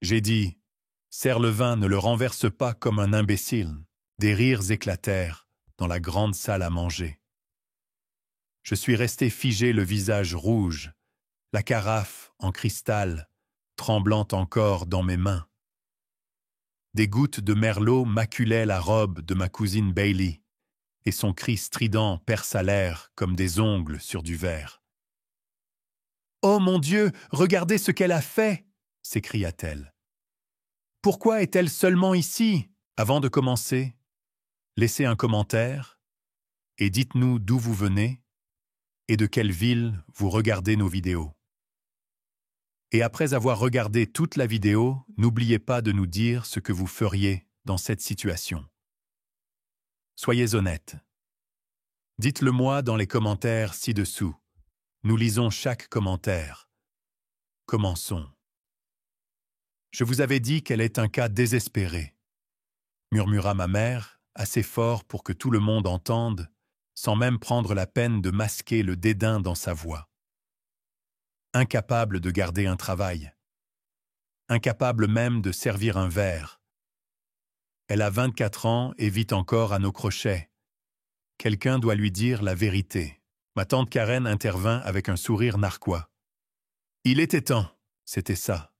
J'ai dit, serre le vin, ne le renverse pas comme un imbécile. Des rires éclatèrent dans la grande salle à manger. Je suis resté figé, le visage rouge, la carafe en cristal, tremblant encore dans mes mains. Des gouttes de merlot maculaient la robe de ma cousine Bailey, et son cri strident perça l'air comme des ongles sur du verre. « Oh mon Dieu, regardez ce qu'elle a fait !» s'écria-t-elle. « Pourquoi est-elle seulement ici ?» Avant de commencer, laissez un commentaire et dites-nous d'où vous venez et de quelle ville vous regardez nos vidéos. Et après avoir regardé toute la vidéo, n'oubliez pas de nous dire ce que vous feriez dans cette situation. Soyez honnêtes. Dites-le moi dans les commentaires ci-dessous. Nous lisons chaque commentaire. Commençons. Je vous avais dit qu'elle est un cas désespéré, murmura ma mère, assez fort pour que tout le monde entende, sans même prendre la peine de masquer le dédain dans sa voix. Incapable de garder un travail. Incapable même de servir un verre. Elle a 24 ans et vit encore à nos crochets. Quelqu'un doit lui dire la vérité. Ma tante Karen intervint avec un sourire narquois. Il était temps, c'était ça.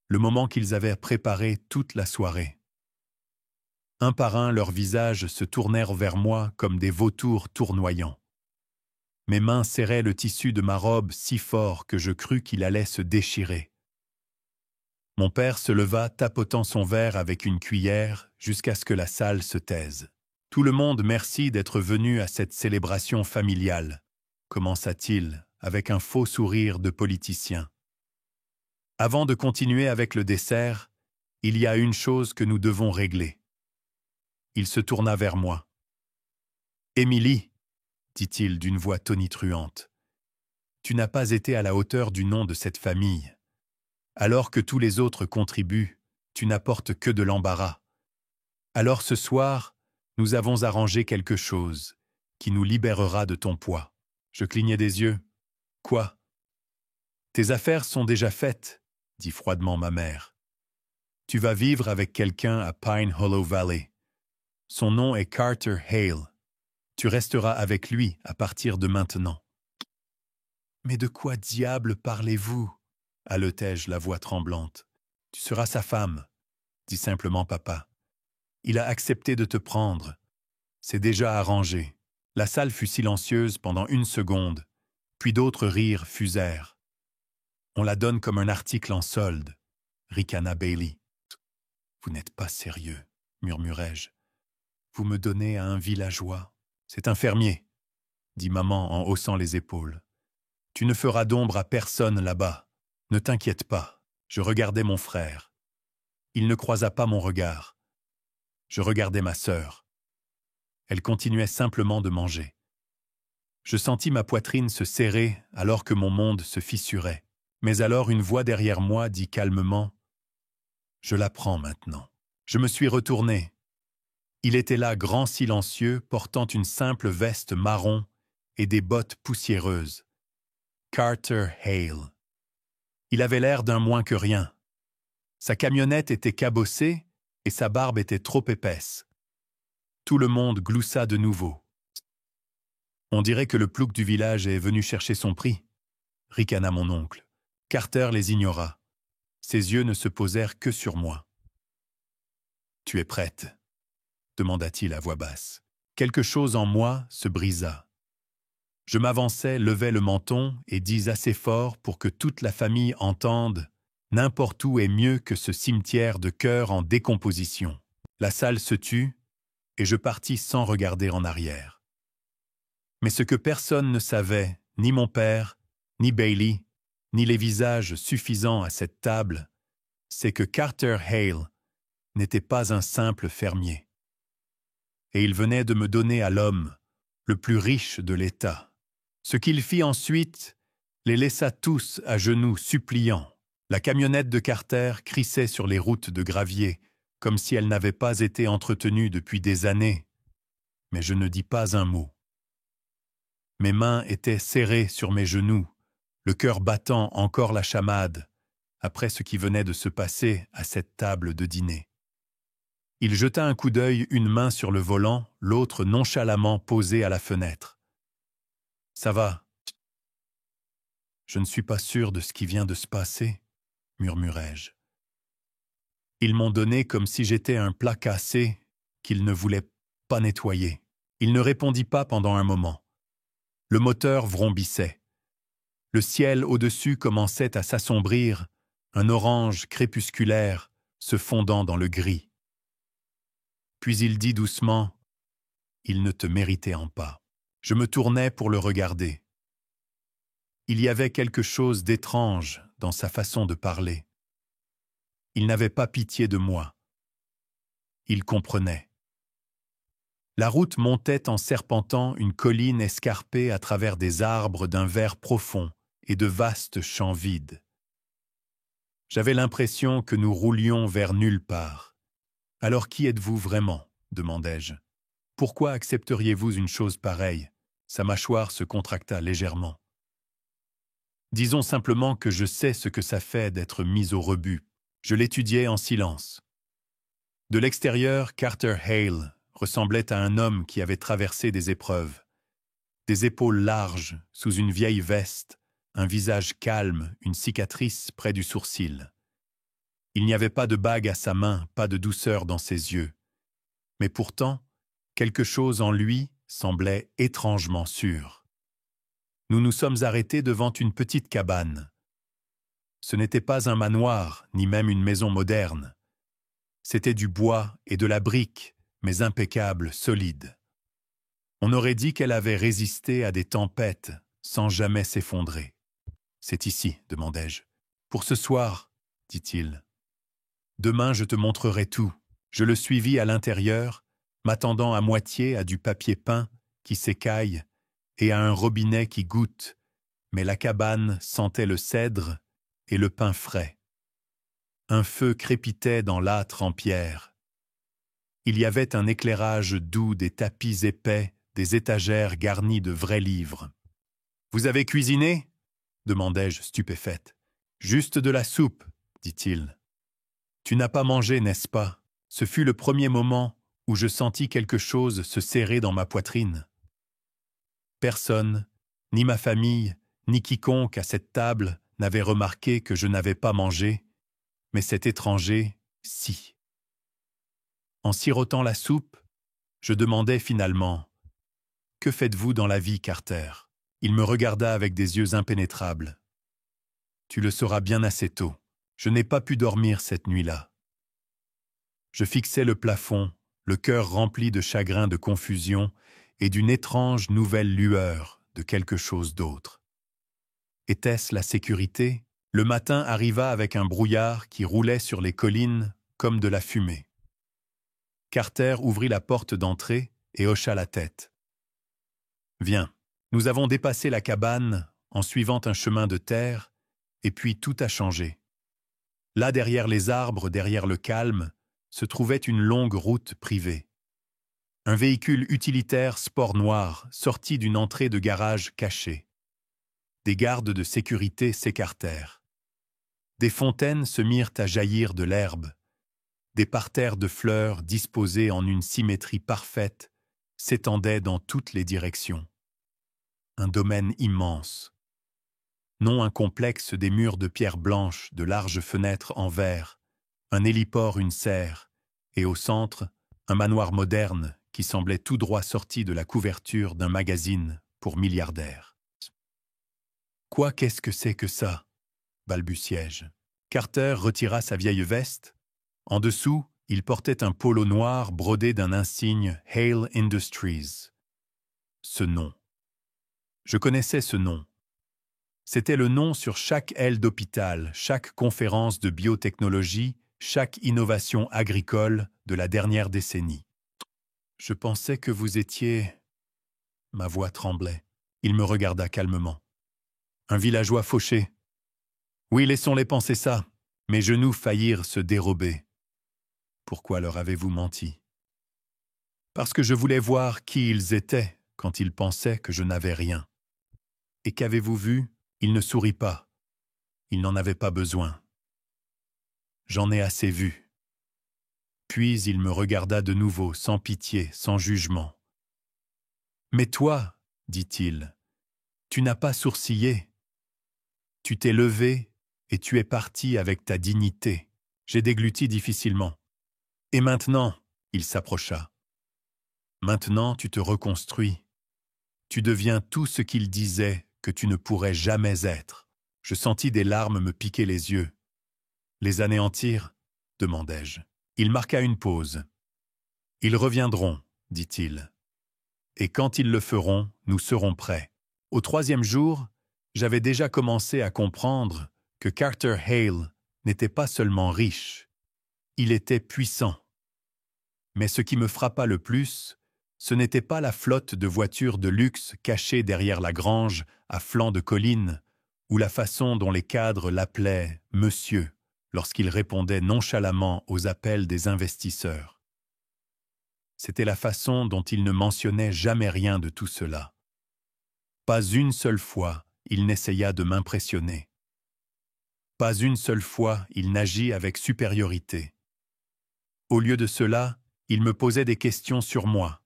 Le moment qu'ils avaient préparé toute la soirée. Un par un, leurs visages se tournèrent vers moi comme des vautours tournoyants. Mes mains serraient le tissu de ma robe si fort que je crus qu'il allait se déchirer. Mon père se leva, tapotant son verre avec une cuillère jusqu'à ce que la salle se taise. « Tout le monde merci d'être venu à cette célébration familiale », commença-t-il avec un faux sourire de politicien. Avant de continuer avec le dessert, il y a une chose que nous devons régler. Il se tourna vers moi. « Émilie, » dit-il d'une voix tonitruante, « tu n'as pas été à la hauteur du nom de cette famille. Alors que tous les autres contribuent, tu n'apportes que de l'embarras. Alors ce soir, nous avons arrangé quelque chose qui nous libérera de ton poids. » Je clignai des yeux. « Quoi ? Tes affaires sont déjà faites, » dit froidement ma mère. « Tu vas vivre avec quelqu'un à Pine Hollow Valley. Son nom est Carter Hale. Tu resteras avec lui à partir de maintenant. »« Mais de quoi diable parlez-vous » haletai-je la voix tremblante. « Tu seras sa femme, » dit simplement papa. « Il a accepté de te prendre. C'est déjà arrangé. » La salle fut silencieuse pendant une seconde, puis d'autres rires fusèrent. « On la donne comme un article en solde, » ricana Bailey. « Vous n'êtes pas sérieux, » murmurai-je. « Vous me donnez à un villageois. »« C'est un fermier, » dit maman en haussant les épaules. « Tu ne feras d'ombre à personne là-bas. Ne t'inquiète pas. » Je regardais mon frère. Il ne croisa pas mon regard. Je regardais ma sœur. Elle continuait simplement de manger. Je sentis ma poitrine se serrer alors que mon monde se fissurait. Mais alors une voix derrière moi dit calmement « Je la prends maintenant. » Je me suis retourné. Il était là, grand silencieux, portant une simple veste marron et des bottes poussiéreuses. Carter Hale. Il avait l'air d'un moins que rien. Sa camionnette était cabossée et sa barbe était trop épaisse. Tout le monde gloussa de nouveau. « On dirait que le plouc du village est venu chercher son prix, » ricana mon oncle. Carter les ignora. Ses yeux ne se posèrent que sur moi. « Tu es prête ?» demanda-t-il à voix basse. Quelque chose en moi se brisa. Je m'avançai, levai le menton et dis assez fort pour que toute la famille entende « N'importe où est mieux que ce cimetière de cœurs en décomposition. » La salle se tut et je partis sans regarder en arrière. Mais ce que personne ne savait, ni mon père, ni Bailey, ni les visages suffisants à cette table, c'est que Carter Hale n'était pas un simple fermier. Et il venait de me donner à l'homme le plus riche de l'État. Ce qu'il fit ensuite les laissa tous à genoux suppliants. La camionnette de Carter crissait sur les routes de gravier, comme si elle n'avait pas été entretenue depuis des années. Mais je ne dis pas un mot. Mes mains étaient serrées sur mes genoux, le cœur battant encore la chamade, après ce qui venait de se passer à cette table de dîner. Il jeta un coup d'œil, une main sur le volant, l'autre nonchalamment posée à la fenêtre. « Ça va. »« Je ne suis pas sûr de ce qui vient de se passer, » murmurai-je. Ils m'ont donné comme si j'étais un plat cassé qu'ils ne voulaient pas nettoyer. Il ne répondit pas pendant un moment. Le moteur vrombissait. Le ciel au-dessus commençait à s'assombrir, un orange crépusculaire se fondant dans le gris. Puis il dit doucement « Il ne te méritait en pas ». Je me tournai pour le regarder. Il y avait quelque chose d'étrange dans sa façon de parler. Il n'avait pas pitié de moi. Il comprenait. La route montait en serpentant une colline escarpée à travers des arbres d'un vert profond et de vastes champs vides. J'avais l'impression que nous roulions vers nulle part. « Alors qui êtes-vous vraiment ?» demandai-je. « Pourquoi accepteriez-vous une chose pareille ?» Sa mâchoire se contracta légèrement. « Disons simplement que je sais ce que ça fait d'être mis au rebut. » Je l'étudiais en silence. De l'extérieur, Carter Hale ressemblait à un homme qui avait traversé des épreuves. Des épaules larges, sous une vieille veste, un visage calme, une cicatrice près du sourcil. Il n'y avait pas de bague à sa main, pas de douceur dans ses yeux. Mais pourtant, quelque chose en lui semblait étrangement sûr. Nous nous sommes arrêtés devant une petite cabane. Ce n'était pas un manoir, ni même une maison moderne. C'était du bois et de la brique, mais impeccable, solide. On aurait dit qu'elle avait résisté à des tempêtes sans jamais s'effondrer. « C'est ici, demandai-je. « Pour ce soir, dit-il. Demain, je te montrerai tout. » Je le suivis à l'intérieur, m'attendant à moitié à du papier peint qui s'écaille et à un robinet qui goutte, mais la cabane sentait le cèdre et le pain frais. Un feu crépitait dans l'âtre en pierre. Il y avait un éclairage doux, des tapis épais, des étagères garnies de vrais livres. « Vous avez cuisiné ?» demandai-je stupéfaite. « Juste de la soupe, dit-il. Tu n'as pas mangé, n'est-ce pas ? » Ce fut le premier moment où je sentis quelque chose se serrer dans ma poitrine. Personne, ni ma famille, ni quiconque à cette table n'avait remarqué que je n'avais pas mangé, mais cet étranger, si. En sirotant la soupe, je demandai finalement « Que faites-vous dans la vie, Carter ?» Il me regarda avec des yeux impénétrables. « Tu le sauras bien assez tôt. Je n'ai pas pu dormir cette nuit-là. » Je fixais le plafond, le cœur rempli de chagrin, de confusion et d'une étrange nouvelle lueur de quelque chose d'autre. Était-ce la sécurité ? Le matin arriva avec un brouillard qui roulait sur les collines comme de la fumée. Carter ouvrit la porte d'entrée et hocha la tête. « Viens, nous avons dépassé la cabane en suivant un chemin de terre, et puis tout a changé. Là, derrière les arbres, derrière le calme, se trouvait une longue route privée. Un véhicule utilitaire sport noir sortit d'une entrée de garage cachée. Des gardes de sécurité s'écartèrent. Des fontaines se mirent à jaillir de l'herbe. Des parterres de fleurs disposées en une symétrie parfaite s'étendaient dans toutes les directions. Un domaine immense. Non un complexe des murs de pierre blanche, de larges fenêtres en verre, un héliport, une serre, et au centre, un manoir moderne qui semblait tout droit sorti de la couverture d'un magazine pour milliardaires. « Quoi, qu'est-ce que c'est que ça ?» balbutiai-je. Carter retira sa vieille veste. En dessous, il portait un polo noir brodé d'un insigne Hale Industries. Ce nom. Je connaissais ce nom. C'était le nom sur chaque aile d'hôpital, chaque conférence de biotechnologie, chaque innovation agricole de la dernière décennie. « Je pensais que vous étiez... » Ma voix tremblait. Il me regarda calmement. « Un villageois fauché. Oui, laissons-les penser ça. Mes genoux faillirent se dérober. Pourquoi leur avez-vous menti? Parce que je voulais voir qui ils étaient quand ils pensaient que je n'avais rien. Et qu'avez-vous vu? Il ne sourit pas. Il n'en avait pas besoin. j'en ai assez vu. Puis il me regarda de nouveau, sans pitié, sans jugement. Mais toi, dit-il, tu n'as pas sourcillé. Tu t'es levé et tu es parti avec ta dignité. J'ai dégluti difficilement. Et maintenant, il s'approcha. Maintenant, tu te reconstruis. Tu deviens tout ce qu'il disait que tu ne pourrais jamais être. Je sentis des larmes me piquer les yeux. Les anéantir ? Demandai-je. Il marqua une pause. Ils reviendront, dit-il. Et quand ils le feront, nous serons prêts. Au 3e jour, j'avais déjà commencé à comprendre que Carter Hale n'était pas seulement riche, il était puissant. Mais ce qui me frappa le plus, ce n'était pas la flotte de voitures de luxe cachées derrière la grange à flanc de colline, ou la façon dont les cadres l'appelaient « monsieur » lorsqu'il répondait nonchalamment aux appels des investisseurs. C'était la façon dont il ne mentionnait jamais rien de tout cela. Pas une seule fois, il n'essaya de m'impressionner. Pas une seule fois, il n'agit avec supériorité. Au lieu de cela, il me posait des questions sur moi.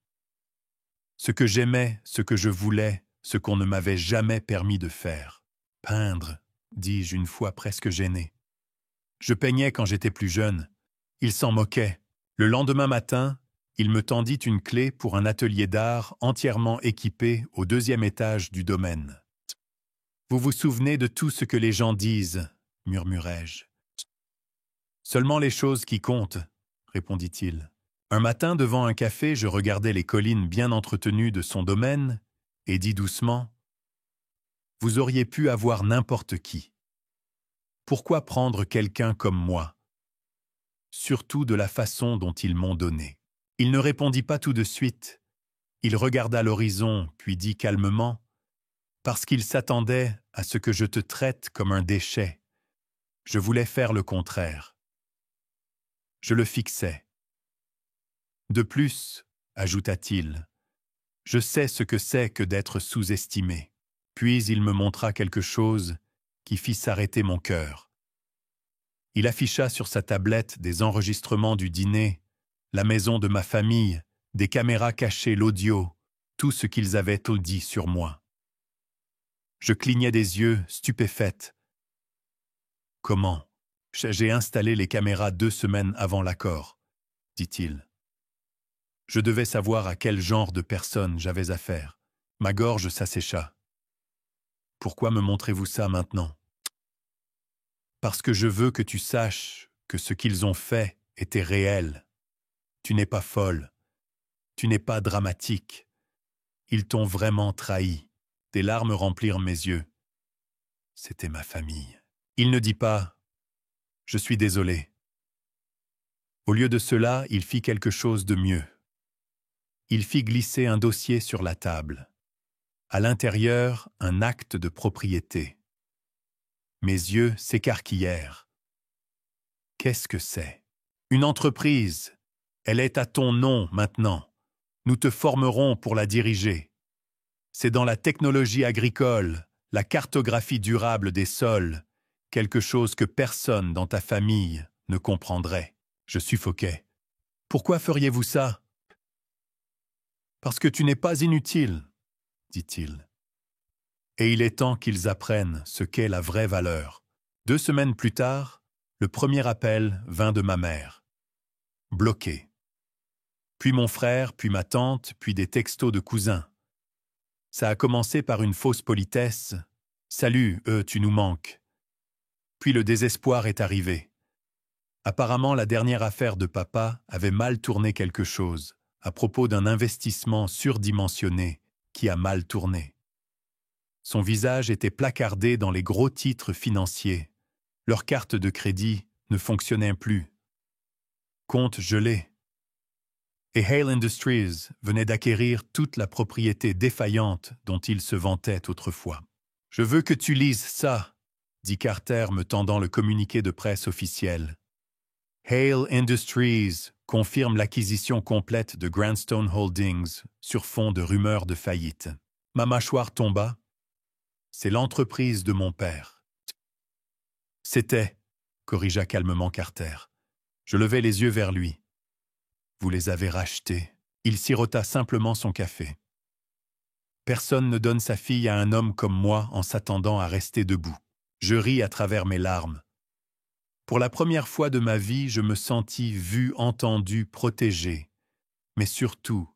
Ce que j'aimais, ce que je voulais, ce qu'on ne m'avait jamais permis de faire. Peindre, dis-je une fois presque gêné. Je peignais quand j'étais plus jeune. Il s'en moquait. Le lendemain matin, il me tendit une clé pour un atelier d'art entièrement équipé au 2e étage du domaine. « Vous vous souvenez de tout ce que les gens disent » murmurai-je. « Seulement les choses qui comptent » répondit-il. Un matin, devant un café, je regardais les collines bien entretenues de son domaine et dis doucement « Vous auriez pu avoir n'importe qui. Pourquoi prendre quelqu'un comme moi? Surtout de la façon dont ils m'ont donné. » Il ne répondit pas tout de suite. Il regarda l'horizon, puis dit calmement « Parce qu'il s'attendait à ce que je te traite comme un déchet. Je voulais faire le contraire. » Je le fixais. « De plus, ajouta-t-il, je sais ce que c'est que d'être sous-estimé. » Puis il me montra quelque chose qui fit s'arrêter mon cœur. Il afficha sur sa tablette des enregistrements du dîner, la maison de ma famille, des caméras cachées, l'audio, tout ce qu'ils avaient tout dit sur moi. Je clignais des yeux, stupéfaite. Comment? J'ai installé les caméras 2 semaines avant l'accord, dit-il. Je devais savoir à quel genre de personne j'avais affaire. Ma gorge s'assécha. Pourquoi me montrez-vous ça maintenant? Parce que je veux que tu saches que ce qu'ils ont fait était réel. Tu n'es pas folle. Tu n'es pas dramatique. Ils t'ont vraiment trahi. Des larmes remplirent mes yeux. C'était ma famille. Il ne dit pas « Je suis désolé ». Au lieu de cela, il fit quelque chose de mieux. Il fit glisser un dossier sur la table. À l'intérieur, un acte de propriété. Mes yeux s'écarquillèrent. Qu'est-ce que c'est? Une entreprise. Elle est à ton nom maintenant. Nous te formerons pour la diriger. C'est dans la technologie agricole, la cartographie durable des sols, quelque chose que personne dans ta famille ne comprendrait. Je suffoquais. Pourquoi feriez-vous ça? Parce que tu n'es pas inutile, dit-il. Et il est temps qu'ils apprennent ce qu'est la vraie valeur. 2 semaines plus tard, le premier appel vint de ma mère. Bloqué. Puis mon frère, puis ma tante, puis des textos de cousins. Ça a commencé par une fausse politesse. « Salut, tu nous manques. » Puis le désespoir est arrivé. Apparemment, la dernière affaire de papa avait mal tourné quelque chose, à propos d'un investissement surdimensionné qui a mal tourné. Son visage était placardé dans les gros titres financiers. Leur carte de crédit ne fonctionnait plus. Compte gelé. Et Hale Industries venait d'acquérir toute la propriété défaillante dont il se vantait autrefois. « Je veux que tu lises ça », dit Carter me tendant le communiqué de presse officiel. Hale Industries confirme l'acquisition complète de Grandstone Holdings sur fond de rumeurs de faillite. Ma mâchoire tomba. C'est l'entreprise de mon père. C'était, corrigea calmement Carter. Je levai les yeux vers lui. Vous les avez rachetés. Il sirota simplement son café. Personne ne donne sa fille à un homme comme moi en s'attendant à rester debout. Je ris à travers mes larmes. Pour la première fois de ma vie, je me sentis vue, entendue, protégée, mais surtout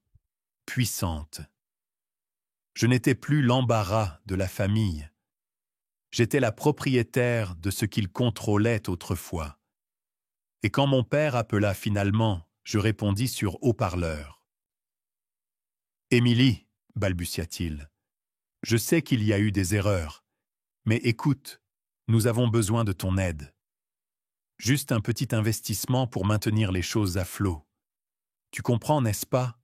puissante. Je n'étais plus l'embarras de la famille. J'étais la propriétaire de ce qu'il contrôlait autrefois. Et quand mon père appela finalement, je répondis sur haut-parleur. « Émilie, balbutia-t-il, je sais qu'il y a eu des erreurs, mais écoute, nous avons besoin de ton aide. Juste un petit investissement pour maintenir les choses à flot. Tu comprends, n'est-ce pas?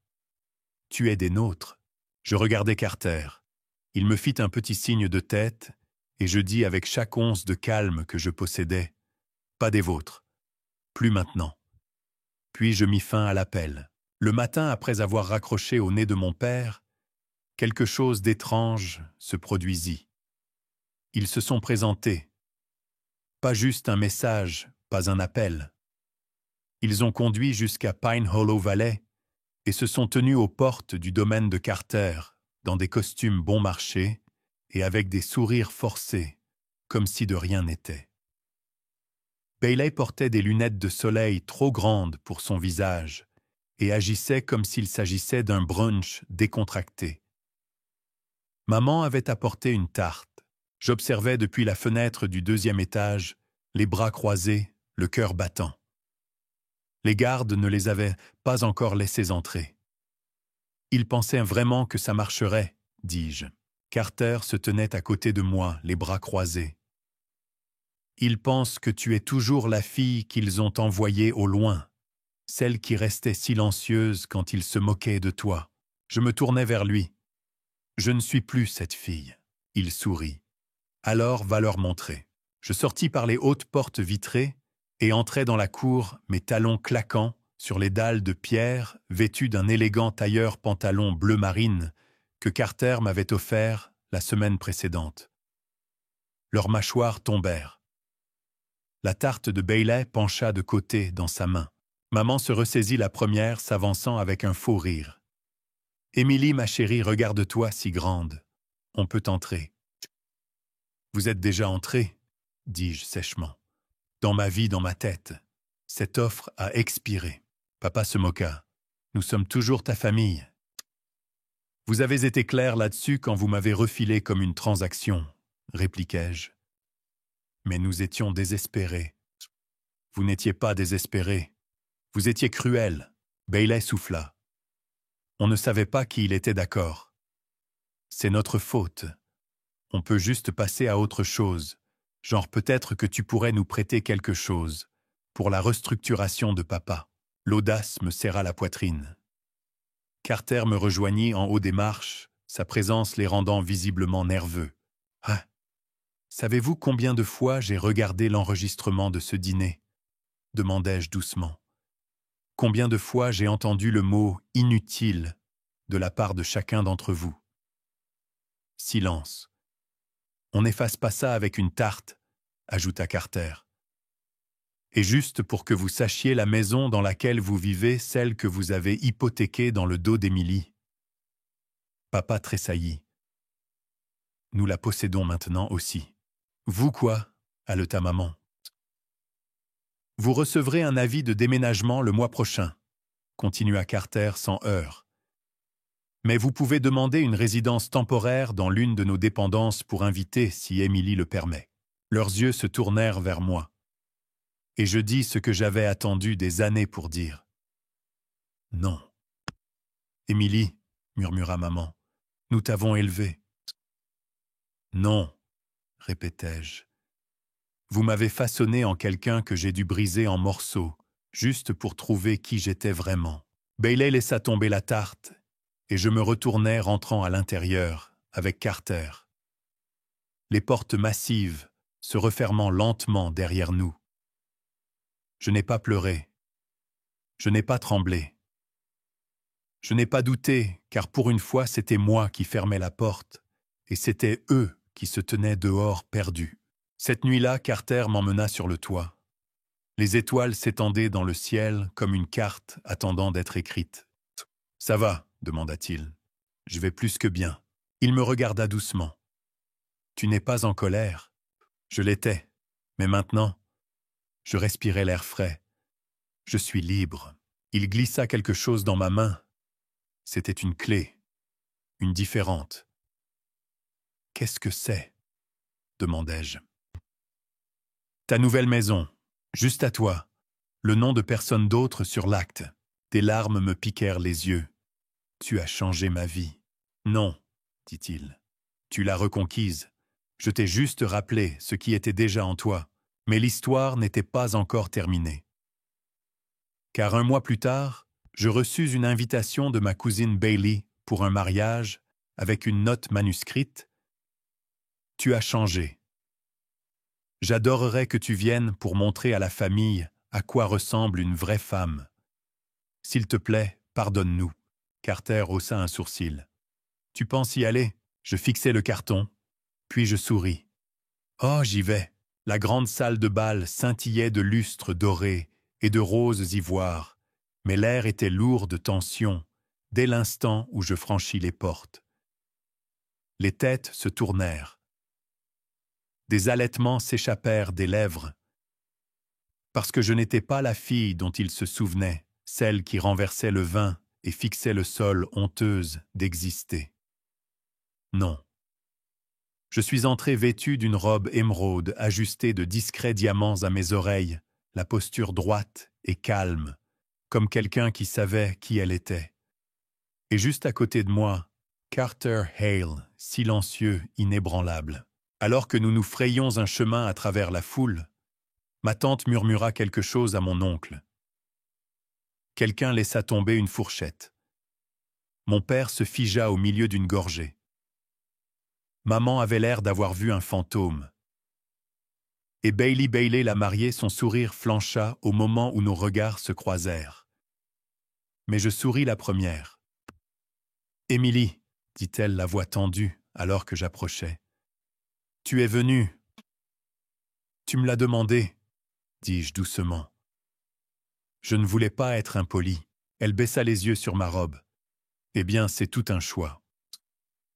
Tu es des nôtres. » Je regardai Carter. Il me fit un petit signe de tête, et je dis avec chaque once de calme que je possédais, « Pas des vôtres. Plus maintenant. » Puis je mis fin à l'appel. Le matin, après avoir raccroché au nez de mon père, quelque chose d'étrange se produisit. Ils se sont présentés. Pas juste un message, pas un appel. Ils ont conduit jusqu'à Pine Hollow Valley et se sont tenus aux portes du domaine de Carter, dans des costumes bon marché et avec des sourires forcés, comme si de rien n'était. Bailey portait des lunettes de soleil trop grandes pour son visage et agissait comme s'il s'agissait d'un brunch décontracté. Maman avait apporté une tarte. J'observais depuis la fenêtre du 2e étage, les bras croisés, le cœur battant. Les gardes ne les avaient pas encore laissés entrer. Ils pensaient vraiment que ça marcherait, dis-je. Carter se tenait à côté de moi, les bras croisés. Ils pensent que tu es toujours la fille qu'ils ont envoyée au loin, celle qui restait silencieuse quand ils se moquaient de toi. Je me tournai vers lui. Je ne suis plus cette fille. Il sourit. Alors va leur montrer. Je sortis par les hautes portes vitrées et entrai dans la cour, mes talons claquant sur les dalles de pierre, vêtus d'un élégant tailleur pantalon bleu marine que Carter m'avait offert la semaine précédente. Leurs mâchoires tombèrent. La tarte de Bailey pencha de côté dans sa main. Maman se ressaisit la première, s'avançant avec un faux rire. « Émilie, ma chérie, regarde-toi si grande. On peut entrer. »« Vous êtes déjà entrée, » dis-je sèchement. « Dans ma vie, dans ma tête. Cette offre a expiré. » Papa se moqua. « Nous sommes toujours ta famille. » « Vous avez été clair là-dessus quand vous m'avez refilé comme une transaction, » répliquai-je. Mais nous étions désespérés. Vous n'étiez pas désespérés. Vous étiez cruel. Bailey souffla. On ne savait pas qui il était d'accord. C'est notre faute. On peut juste passer à autre chose. Genre peut-être que tu pourrais nous prêter quelque chose pour la restructuration de papa. L'audace me serra la poitrine. Carter me rejoignit en haut des marches, sa présence les rendant visiblement nerveux. « Ah, savez-vous combien de fois j'ai regardé l'enregistrement de ce dîner ?» demandai-je doucement. « Combien de fois j'ai entendu le mot « inutile » de la part de chacun d'entre vous ?» Silence. « On n'efface pas ça avec une tarte, » ajouta Carter. « Et juste pour que vous sachiez la maison dans laquelle vous vivez, celle que vous avez hypothéquée dans le dos d'Émilie. » Papa tressaillit. « Nous la possédons maintenant aussi. »« Vous quoi ?» haleta maman. « Vous recevrez un avis de déménagement le mois prochain, » continua Carter sans heurts. « Mais vous pouvez demander une résidence temporaire dans l'une de nos dépendances pour inviter, si Émilie le permet. » Leurs yeux se tournèrent vers moi. Et je dis ce que j'avais attendu des années pour dire. « Non. »« Émilie, » murmura maman, « nous t'avons élevée. »« Non, » répétai-je. « Vous m'avez façonné en quelqu'un que j'ai dû briser en morceaux, juste pour trouver qui j'étais vraiment. » Bailey laissa tomber la tarte, et je me retournai rentrant à l'intérieur, avec Carter. Les portes massives se refermant lentement derrière nous. Je n'ai pas pleuré. Je n'ai pas tremblé. Je n'ai pas douté, car pour une fois c'était moi qui fermais la porte, et c'était eux qui se tenaient dehors perdus. Cette nuit-là, Carter m'emmena sur le toit. Les étoiles s'étendaient dans le ciel comme une carte attendant d'être écrite. « Ça va ?» demanda-t-il. « Je vais plus que bien. » Il me regarda doucement. « Tu n'es pas en colère ?» Je l'étais, mais maintenant, je respirais l'air frais. Je suis libre. Il glissa quelque chose dans ma main. C'était une clé, une différente. « Qu'est-ce que c'est ?» demandai-je. « Ta nouvelle maison, juste à toi. Le nom de personne d'autre sur l'acte. » Des larmes me piquèrent les yeux. « Tu as changé ma vie. »« Non, » dit-il. « Tu l'as reconquise. Je t'ai juste rappelé ce qui était déjà en toi. Mais l'histoire n'était pas encore terminée. » Car un mois plus tard, je reçus une invitation de ma cousine Bailey pour un mariage avec une note manuscrite. « Tu as changé. J'adorerais que tu viennes pour montrer à la famille à quoi ressemble une vraie femme. S'il te plaît, pardonne-nous. » Carter haussa un sourcil. « Tu penses y aller ?» Je fixai le carton, puis je souris. « Oh, j'y vais. » La grande salle de bal scintillait de lustres dorés et de roses ivoires, mais l'air était lourd de tension dès l'instant où je franchis les portes. Les têtes se tournèrent. Des halètements s'échappèrent des lèvres, parce que je n'étais pas la fille dont il se souvenait, celle qui renversait le vin et fixait le sol honteuse d'exister. Non. Je suis entré vêtu d'une robe émeraude ajustée de discrets diamants à mes oreilles, la posture droite et calme, comme quelqu'un qui savait qui elle était. Et juste à côté de moi, Carter Hale, silencieux, inébranlable. Alors que nous nous frayions un chemin à travers la foule, ma tante murmura quelque chose à mon oncle. Quelqu'un laissa tomber une fourchette. Mon père se figea au milieu d'une gorgée. Maman avait l'air d'avoir vu un fantôme. Et Bailey la mariée, son sourire flancha au moment où nos regards se croisèrent. Mais je souris la première. « Émilie, » dit-elle la voix tendue alors que j'approchais. « Tu es venue. »« Tu me l'as demandé, » dis-je doucement. Je ne voulais pas être impoli. Elle baissa les yeux sur ma robe. « Eh bien, c'est tout un choix. »«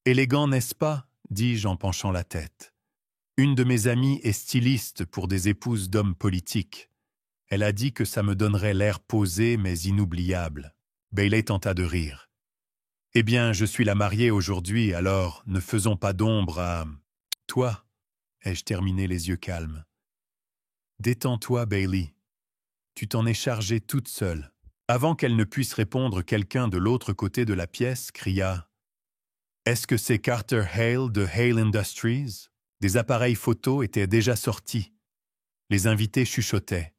Élégant, n'est-ce pas ?» dis-je en penchant la tête. Une de mes amies est styliste pour des épouses d'hommes politiques. Elle a dit que ça me donnerait l'air posé mais inoubliable. Bailey tenta de rire. « Eh bien, je suis la mariée aujourd'hui, alors ne faisons pas d'ombre à... » « Toi » ai-je terminé les yeux calmes. « Détends-toi, Bailey. Tu t'en es chargée toute seule. » Avant qu'elle ne puisse répondre, quelqu'un de l'autre côté de la pièce cria « Est-ce que c'est Carter Hale de Hale Industries ?» Des appareils photo étaient déjà sortis. Les invités chuchotaient.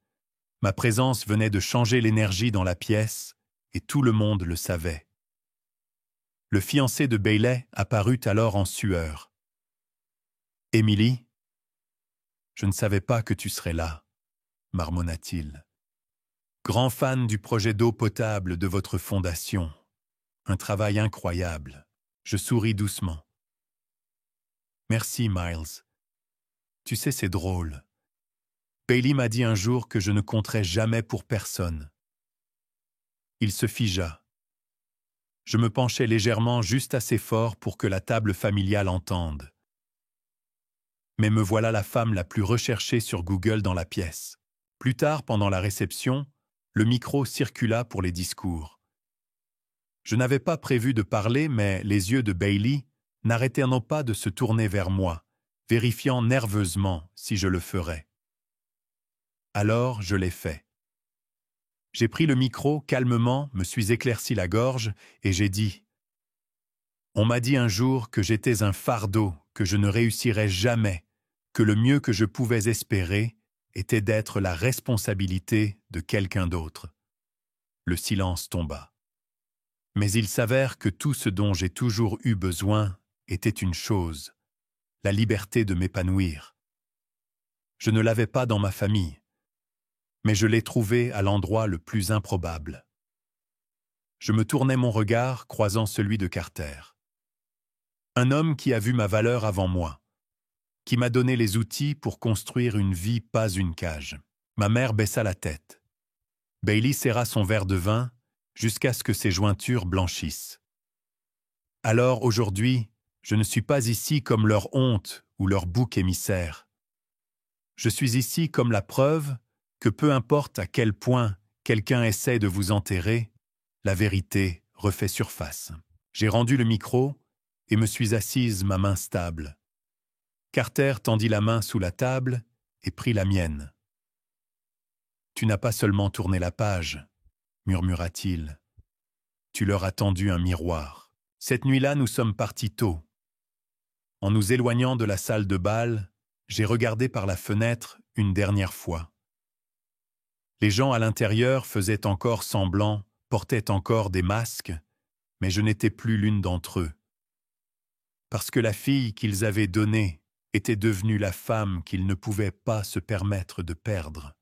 Ma présence venait de changer l'énergie dans la pièce, et tout le monde le savait. Le fiancé de Bailey apparut alors en sueur. « Émilie, je ne savais pas que tu serais là, » marmonna-t-il. « Grand fan du projet d'eau potable de votre fondation. Un travail incroyable. » Je souris doucement. « Merci, Miles. Tu sais, c'est drôle. Bailey m'a dit un jour que je ne compterais jamais pour personne. » Il se figea. Je me penchai légèrement juste assez fort pour que la table familiale entende. Mais me voilà la femme la plus recherchée sur Google dans la pièce. Plus tard, pendant la réception, le micro circula pour les discours. Je n'avais pas prévu de parler, mais les yeux de Bailey n'arrêtèrent pas de se tourner vers moi, vérifiant nerveusement si je le ferais. Alors, je l'ai fait. J'ai pris le micro calmement, me suis éclairci la gorge et j'ai dit « On m'a dit un jour que j'étais un fardeau, que je ne réussirais jamais, que le mieux que je pouvais espérer était d'être la responsabilité de quelqu'un d'autre. » Le silence tomba. Mais il s'avère que tout ce dont j'ai toujours eu besoin était une chose, la liberté de m'épanouir. Je ne l'avais pas dans ma famille, mais je l'ai trouvée à l'endroit le plus improbable. Je me tournai mon regard, croisant celui de Carter. Un homme qui a vu ma valeur avant moi, qui m'a donné les outils pour construire une vie, pas une cage. Ma mère baissa la tête. Bailey serra son verre de vin jusqu'à ce que ses jointures blanchissent. Alors aujourd'hui, je ne suis pas ici comme leur honte ou leur bouc émissaire. Je suis ici comme la preuve que peu importe à quel point quelqu'un essaie de vous enterrer, la vérité refait surface. J'ai rendu le micro et me suis assise, ma main stable. Carter tendit la main sous la table et prit la mienne. « Tu n'as pas seulement tourné la page, » murmura-t-il. « Tu leur as tendu un miroir. Cette nuit-là, nous sommes partis tôt. En nous éloignant de la salle de bal, j'ai regardé par la fenêtre une dernière fois. Les gens à l'intérieur faisaient encore semblant, portaient encore des masques, mais je n'étais plus l'une d'entre eux. Parce que la fille qu'ils avaient donnée était devenue la femme qu'ils ne pouvaient pas se permettre de perdre.